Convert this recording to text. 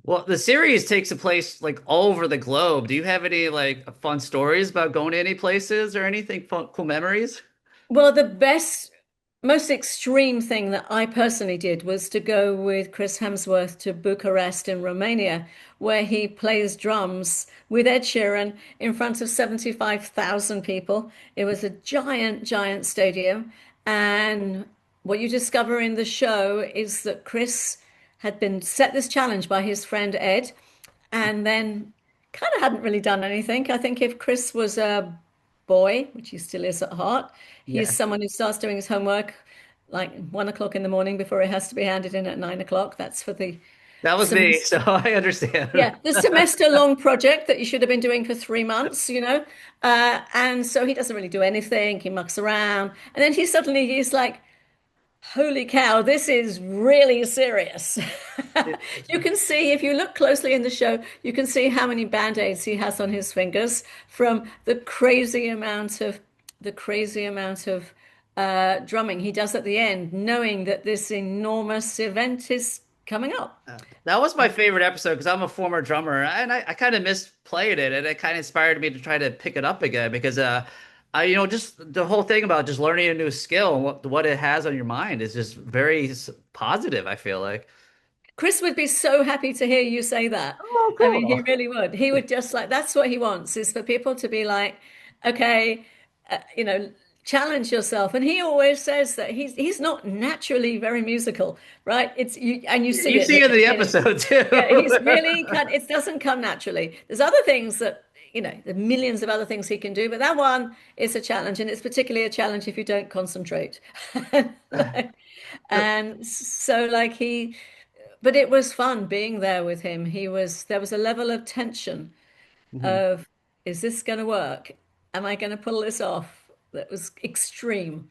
Well, the series takes a place like all over the globe. Do you have any like fun stories about going to any places or anything fun, cool memories? Well, the best, most extreme thing that I personally did was to go with Chris Hemsworth to Bucharest in Romania, where he plays drums with Ed Sheeran in front of 75,000 people. It was a giant, giant stadium. And what you discover in the show is that Chris had been set this challenge by his friend Ed, and then kind of hadn't really done anything. I think if Chris was a boy, which he still is at heart, he's Yeah, someone who starts doing his homework like 1 o'clock in the morning before it has to be handed in at 9 o'clock. That's for the that was me, so semester. I understand. Yeah, the semester long project that you should have been doing for 3 months, you know. And so he doesn't really do anything. He mucks around. And then he's like, holy cow, this is really serious. You can see, if you look closely in the show, you can see how many band-aids he has on his fingers from the crazy amount of drumming he does at the end, knowing that this enormous event is coming up. That was my favorite episode because I'm a former drummer and I kind of misplayed it and it kind of inspired me to try to pick it up again because just the whole thing about just learning a new skill and what it has on your mind is just very positive, I feel like. Chris would be so happy to hear you say that. Oh, I mean, he cool. really would. He would just like, that's what he wants, is for people to be like, okay, you know, challenge yourself. And he always says that he's not naturally very musical, right? It's you, and you see You it see at it the in the beginning. episode Yeah, he's too. really it doesn't come naturally. There's other things that, the millions of other things he can do, but that one is a challenge, and it's particularly a challenge if you don't concentrate. And so like but it was fun being there with him. There was a level of tension Mhm. of, is this going to work? Am I going to pull this off? That was extreme.